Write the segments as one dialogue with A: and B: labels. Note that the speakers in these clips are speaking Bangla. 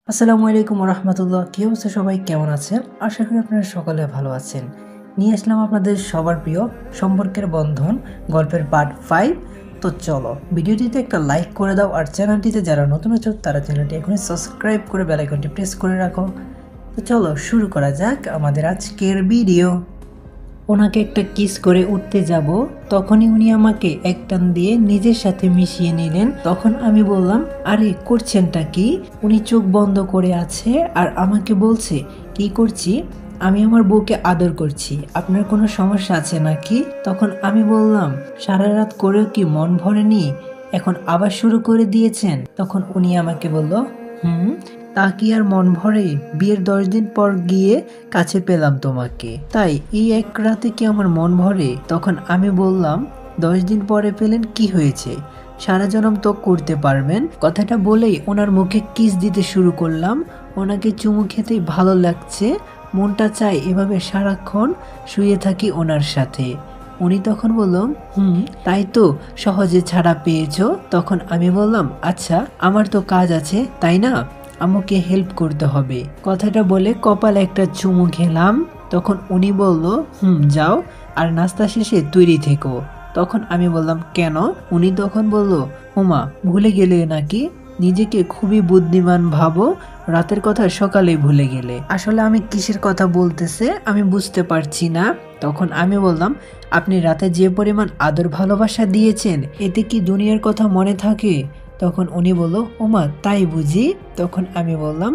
A: আসসালামু আলাইকুম রহমতুল্লাহ। কি অবস্থা সবাই, কেমন আছেন? আশা করি আপনারা সকলে ভালো আছেন। নিয়ে আসলাম আপনাদের সবার প্রিয় সম্পর্কের বন্ধন গল্পের পার্ট 5। তো চলো ভিডিওটিতে একটা লাইক করে দাও, আর চ্যানেলটিতে যারা নতুন আছো তারা চ্যানেলটি এখনই সাবস্ক্রাইব করে বেল আইকনটি প্রেস করে রাখো। তো চলো শুরু করা যাক আমাদের আজকের ভিডিও। ওনাকে একটা কিস করে উঠতে যাব, তখনই উনি আমাকে এক টান দিয়ে নিজের সাথে মিশিয়ে নিলেন। তখন আমি বললাম, আরে করছেনটা কি? উনি চোখ বন্ধ করে আছে আর আমাকে বলছে, কি করছি? আমি আমার বউকে আদর করছি, আপনার কোনো সমস্যা আছে নাকি? তখন আমি বললাম, সারা রাত করেও কি মন ভরেনি, এখন আবার শুরু করে দিয়েছেন? তখন উনি আমাকে বলল, তা কি আর মন ভরে? বিয়ের 10 দিন পর গিয়ে কাছে পেলাম তোমাকে, তাই এই এক রাতে কি আমার মন ভরে? তখন আমি বললাম, 10 দিন পরে পেলেন কি হয়েছে, সারা জনম তো করতে পারবেন। কথাটা বলেই ওনার মুখে কিস দিতে শুরু করলাম। ওনাকে চুমু খেতেই ভালো লাগছে, মনটা চায় এভাবে সারাক্ষণ শুয়ে থাকি ওনার সাথে। উনি তখন বলল, তাই তো সহজে ছাড়া পেয়েছো? তখন আমি বললাম, আচ্ছা আমার তো কাজ আছে তাই না, আমাকে হেল্প করতে হবে। কথাটা বলে কপালে একটা চুমু খেলাম। তখন উনি বলল, যাও, আর নাস্তা শেষে তৈরি থেকো। তখন আমি বললাম, কেন? উনি তখন বলল, ওমা ভুলে গেলে নাকি? নিজেকে খুবই বুদ্ধিমান ভাবো, রাতের কথা সকালে ভুলে গেলে। আসলে আমি কিসের কথা বলতেছে আমি বুঝতে পারছি না। তখন আমি বললাম, আপনি রাতে যে পরিমাণ আদর ভালোবাসা দিয়েছেন, এতে কি দুনিয়ার কথা মনে থাকে? তখন উনি বলল, ওমা তাই বুঝি? তখন আমি বললাম,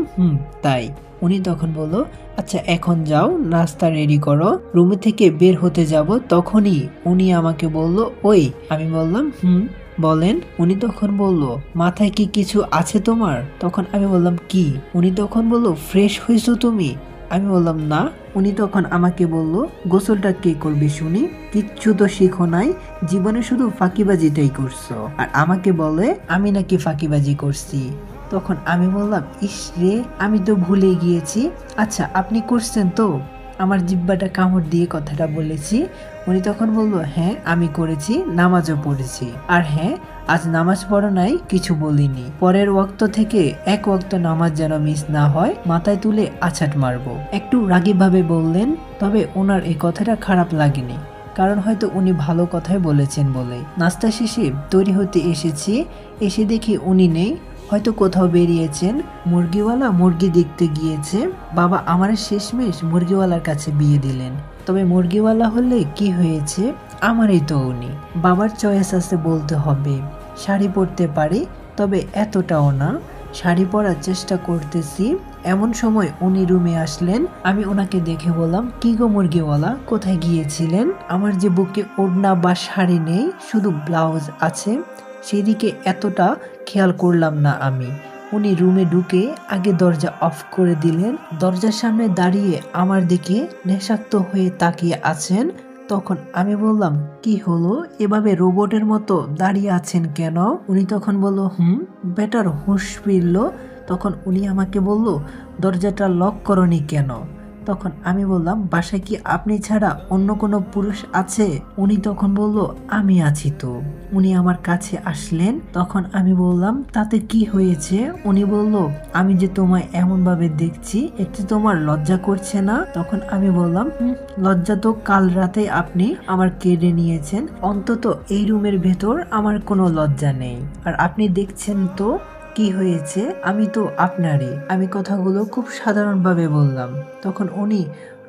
A: তাই। উনি তখন বলল, আচ্ছা এখন যাও, নাস্তা রেডি করো। রুমে থেকে বের হতে যাব, তখনই উনি আমাকে বলল, ওই। আমি বললাম, বলেন। উনি তখন বলল, মাথায় কি কিছু আছে তোমার? তখন আমি বললাম, কি? উনি তখন বলল, ফ্রেশ হয়েছো তুমি? আমি বললাম, না। উনি তখন আমাকে বলল, গোসলটা কে করবে শুনি? কিচ্ছু তো শিখো নাই, জীবনে শুধু ফাঁকিবাজিটাই করছো, আর আমাকে বলে আমি নাকি ফাঁকিবাজি করছি। তখন আমি বললাম, ইস রে, আমি তো ভুলে গিয়েছি। আচ্ছা আপনি করছেন তো? আমার জিহ্বাটা কামড় দিয়ে কথাটা বলেছি। উনি তখন বলল, হ্যাঁ আমি করেছি, নামাজও পড়েছি। আর হ্যাঁ, আজ নামাজ পড়ো নাই কিছু বলিনি, পরের ওয়াক্ত থেকে এক ওয়াক্ত নামাজ যেন মিস না হয়, মাথায় তুলে আছাট মারবো। একটু রাগীভাবে বললেন, তবে ওনার এই কথাটা খারাপ লাগেনি, কারণ হয়তো উনি ভালো কথাই বলেছেন বলে। নাস্তা শেষে তৈরি হতে এসেছি, এসে দেখি উনি নেই, হয়তো কোথাও বেরিয়েছেন। মুরগিওয়ালা মুরগি দেখতে গিয়েছে। বাবা আমার শেষমেশ মুরগিওয়ালার কাছে বিয়ে দিলেন। তবে মুরগিওয়ালা হলে কি হয়েছে, আমারই তো উনি। বাবার চয়েস আছে বলতে হবে। শাড়ি পরতে পারি, তবে এতটাও না। শাড়ি পরার চেষ্টা করতেছি, এমন সময় উনি রুমে আসলেন। আমি ওনাকে দেখে বললাম, কি গো মুরগিওয়ালা, কোথায় গিয়েছিলেন? আমার যে বুকে ওড়না বা শাড়ি নেই, শুধু ব্লাউজ আছে, সেদিকে এতটা খেয়াল করলাম না আমি। উনি রুমে ঢুকে আগে দরজা অফ করে দিলেন, দরজার সামনে দাঁড়িয়ে আমার দিকে নেশাক্ত হয়ে তাকিয়ে আছেন। তখন আমি বললাম, কি হলো, এভাবে রোবটের মতো দাঁড়িয়ে আছেন কেন? উনি তখন বলল, বেটার হুঁশ ফিরল। তখন উনি আমাকে বলল, দরজাটা লক করনি কেন? তখন আমি বললাম, বাসায় কি আপনি ছাড়া অন্য কোনো পুরুষ আছে? উনি তখন বলল, আমি আছি তো। উনি আমার কাছে আসলেন, তখন আমি বললাম, তাতে কি হয়েছে? উনি বলল, আমি যে তোমায় এমন ভাবে দেখছি, এতে তোমার লজ্জা করছে না? তখন আমি বললাম, লজ্জা তো কাল রাতে আপনি আমার কেড়ে নিয়েছেন, অন্তত এই রুমের ভেতর আমার কোনো লজ্জা নেই। আর আপনি দেখছেন তো কি হয়েছে, আমি তো আপনারই। আমি কথাগুলো খুব সাধারণভাবে বললাম। তখন উনি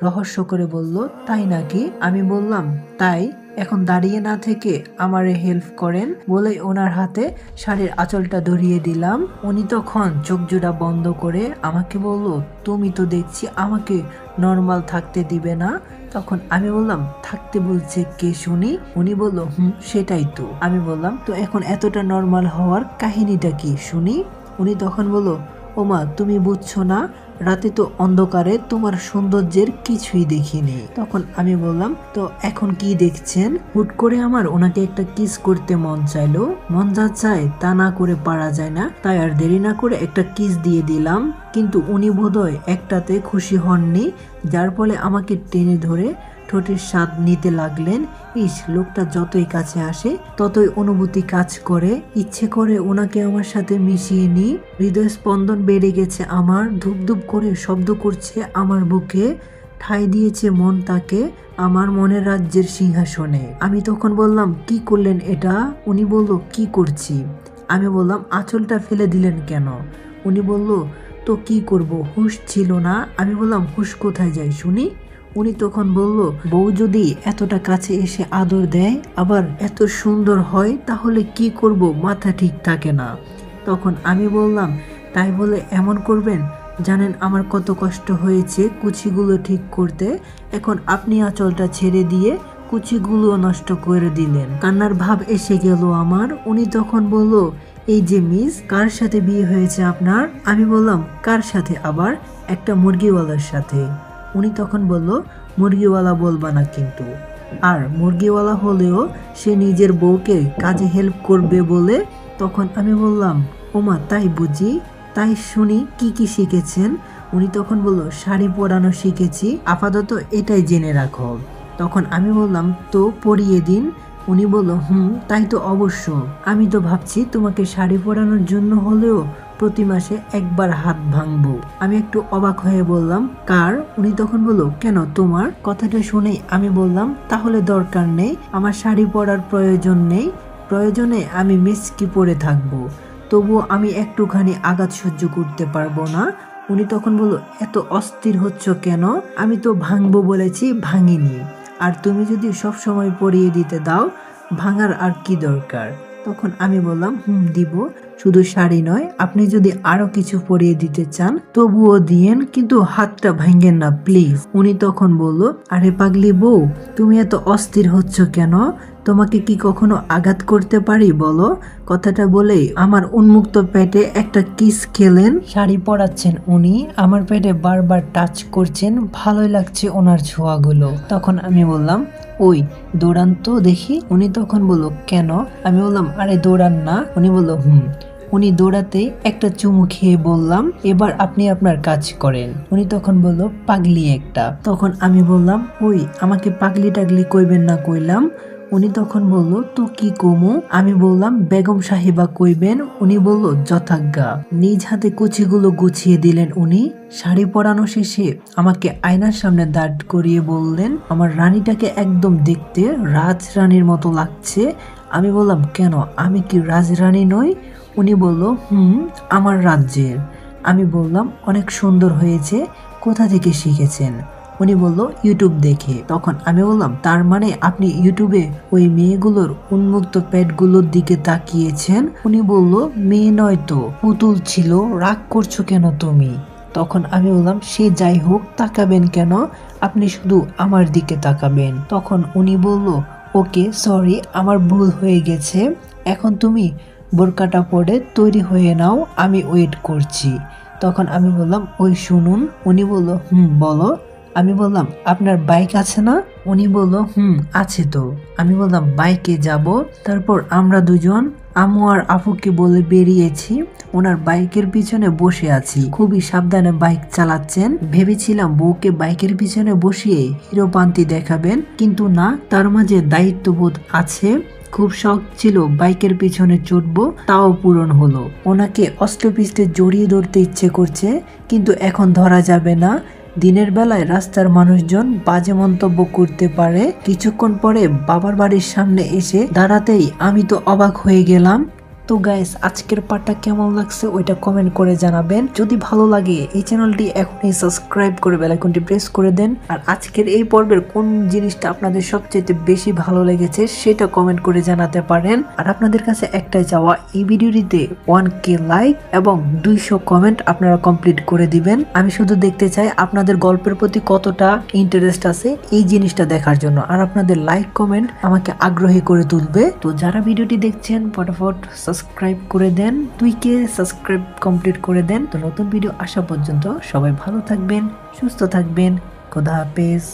A: রহস্য করে বলল, তাই নাকি? আমি বললাম, তাই। এখন দাঁড়িয়ে না থেকে আমারে হেল্প করেন, বলেই ওনার হাতে শাড়ির আঁচলটা ধরিয়ে দিলাম। উনি তখন চোখ জোড়া বন্ধ করে আমাকে বলল, তুমি তো দেখছি আমাকে নর্মাল থাকতে দিবে না। তখন আমি বললাম, থাকতে বলছে কে শুনি? উনি বলল, সেটাই তো। আমি বললাম, তো এখন এতটা নর্মাল হওয়ার কাহিনীটা কি শুনি? উনি তখন বলল, ওমা তুমি বুঝছো না, রাতে তো অন্ধকারে তোমার সৌন্দর্যের কিছুই দেখিনি। তখন আমি বললাম, তো এখন কি দেখছেন? হুট করে আমার ওনাকে একটা কিস করতে মন চাইলো, মন যা চায় তা না করে পারা যায় না, তাই আর দেরি না করে একটা কিস দিয়ে দিলাম। কিন্তু উনি বোধহয় একটাতে খুশি হননি, যার ফলে আমাকে টেনে ধরে ঠোঁটের স্বাদ নিতে লাগলেন। ইস, লোকটা যতই কাছে আসে ততই অনুভূতি কাজ করে, ইচ্ছে করে ওনাকে আমার সাথে মিশিয়ে নিই। হৃদয় স্পন্দন বেড়ে গেছে আমার, ধুপধুপ করে শব্দ করছে আমার বুকে, ঠাঁই দিয়েছে মন তাকে আমার মনের রাজ্যের সিংহাসনে। আমি তখন বললাম, কি করলেন এটা? উনি বলল, কি করছি? আমি বললাম, আঁচলটা ফেলে দিলেন কেন? উনি বলল, তো কি করব, হুঁশ ছিল না। আমি বললাম, হুঁশ কোথায় যায় শুনি? উনি তখন বলল, বউ যদি এতটা কাছে এসে আদর দেয় আবার এত সুন্দর হয় তাহলে কি করব, মাথা ঠিক থাকে না। তখন আমি বললাম, তাই বলে এমন করবেন? জানেন আমার কত কষ্ট হয়েছে কুচিগুলো ঠিক করতে, এখন আপনি আঁচলটা ছেড়ে দিয়ে কুচিগুলো নষ্ট করে দিলেন। কান্নার ভাব এসে গেল আমার। উনি তখন বলল, এই যে মিস, কার সাথে বিয়ে হয়েছে আপনার? আমি বললাম, কার সাথে আবার? একটা মুরগিওয়ালার সাথে। উনি তখন বলল, মুরগিওয়ালা বলবা না কিন্তু। আর মুরগিওয়ালা হলেও সে নিজের বউকে কাজে হেল্প করবে বলে। তখন আমি বললাম, ওমা তাই বুঝি? তাই শুনি কি কি শিখেছেন? উনি তখন বলল, শাড়ি পরানো শিখেছি, আপাতত এটাই জেনে রাখো। তখন আমি বললাম, তো পরিয়ে দিন। উনি বলল, তাই তো অবশ্য। আমি তো ভাবছি তোমাকে শাড়ি পরানোর জন্য হলেও প্রতি মাসে একবার হাত ভাঙবো। আমি একটু অবাক হয়ে বললাম, কার? উনি তখন বলল, কেন তোমার? কথাটা শুনেই আমি বললাম, তাহলে দরকার নেই, আমার শাড়ি পরার প্রয়োজন নেই। প্রয়োজনে আমি মিসকি পরে থাকবো, তবুও আমি একটুখানি আঘাত সহ্য করতে পারবো না। উনি তখন বলল, এত অস্থির হচ্ছ কেন? আমি তো ভাঙবো বলেছি, ভাঙিনি। আর তুমি যদি সব সময় পরিয়ে দিতে দাও, ভাঙার আর কি দরকার? তখন আমি বললাম, দিব, শুধু শাড়ি নয়, আপনি যদি আরো কিছু পরিয়ে দিতে চান তবুও দিয়েন, কিন্তু হাতটা ভাঙেন না প্লিজ। উনি তখন বলল, আরে পাগলি বউ, তুমি এত অস্থির হচ্ছ কেন? তোমাকে কি কখনো আঘাত করতে পারি বলো? কথাটা বলেই আমার উন্মুক্ত পেটে একটা কিস খেলেন। শাড়ি পরাচ্ছেন উনি, আমার পেটে বারবার টাচ করছেন, ভালোই লাগছে ওনার ছোঁয়াগুলো। তখন আমি বললাম, ওই দৌড়ান তো দেখি। উনি তখন বলল, কেন? আমি বললাম, আরে দৌড়ান না। উনি বলল, উনি দৌড়াতে একটা চুমু খেয়ে বললাম, এবার আপনি আপনার কাজ করেন। উনি তখন বলল, পাগলি একটা। তখন আমি বললাম, ওই আমাকে পাগলি টাগলি কইবেন না কইলাম। উনি তখন বলল, তো কি কমু? আমি বললাম, বেগম সাহেবা কইবেন। উনি বলল, যথাজ্ঞা। নিজ হাতে কুচিগুলো গুছিয়ে দিলেন উনি। শাড়ি পরানো শেষে আমাকে আয়নার সামনে দাঁড় করিয়ে বললেন, আমার রানীটাকে একদম দেখতে রাজরানীর মতো লাগছে। আমি বললাম, কেন, আমি কি রাজরানী নই? উনি বলল, আমার রাজ্যের। আমি বললাম, অনেক সুন্দর হয়েছে, কোথা থেকে শিখেছেন? উনি বলল, ইউটিউব দেখে। তখন আমি বললাম, তার মানে আপনি ইউটিউবে ওই মেয়েগুলোর উন্মুক্ত পেটগুলোর দিকে তাকিয়েছেন? উনি বলল, মেয়ে নয় তো, পুতুল ছিল, রাগ করছো কেন তুমি? তখন আমি বললাম, সে যাই হোক, তাকাবেন কেন? আপনি শুধু আমার দিকে তাকাবেন। তখন উনি বলল, ওকে সরি, আমার ভুল হয়ে গেছে, এখন তুমি বোরকাটা পরে তৈরি হয়ে নাও, আমি ওয়েট করছি। তখন আমি বললাম, ওই শুনুন। উনি বলল, বলো। আমি বললাম, আপনার বাইক আছে না? উনি বলল, আছে তো। আমি বললাম, বাইকে যাব। তারপর আমরা দুজন আম্মু আর আপুকে বলে বেরিয়েছি, ওনার বাইকের পিছনে বসে আছি। খুবই সাবধানে বাইক চালাচ্ছেন। ভেবেছিলাম বউকে বাইকের পিছনে বসিয়ে হিরোপান্তি দেখাবেন, কিন্তু না, তার মাঝে দায়িত্ববোধ আছে। খুব শখ ছিল বাইকের পিছনে চড়বো, তাও পূরণ হলো। ওনাকে অস্ত্রপিষ্টে জড়িয়ে ধরতে ইচ্ছে করছে, কিন্তু এখন ধরা যাবে না। দিনের বেলায় রাস্তার মানুষজন বাজে মন্তব্য করতে পারে। কিছুক্ষণ পরে বাবার বাড়ির সামনে এসে দাঁড়াতেই আমি তো অবাক হয়ে গেলাম। তো গাইস, আজকের পার্টটা কেমন লাগছে ওইটা কমেন্ট করে জানাবেন। যদি ভালো লাগে এই চ্যানেলটি এখনই সাবস্ক্রাইব করে বেল আইকনটি প্রেস করে দেন। আর আজকের এই পর্বের কোন জিনিসটা আপনাদের সবচেয়ে বেশি ভালো লেগেছে সেটা কমেন্ট করে জানাতে পারেন। আর আপনাদের কাছে একটাই চাওয়া, এই ভিডিওটিতে 1K লাইক এবং 200 কমেন্ট আপনারা কমপ্লিট করে দিবেন। আমি শুধু দেখতে চাই আপনাদের গল্পের প্রতি কতটা ইন্টারেস্ট আছে এই জিনিসটা দেখার জন্য। আর আপনাদের লাইক কমেন্ট আমাকে আগ্রহী করে তুলবে। তো যারা ভিডিওটি দেখছেন ফটাফট সাবস্ক্রাইব করে দেন, 2K সাবস্ক্রাইব কমপ্লিট করে দেন। তো নতুন ভিডিও আসা পর্যন্ত সবাই ভালো থাকবেন, সুস্থ থাকবেন। খোদা হাফেজ।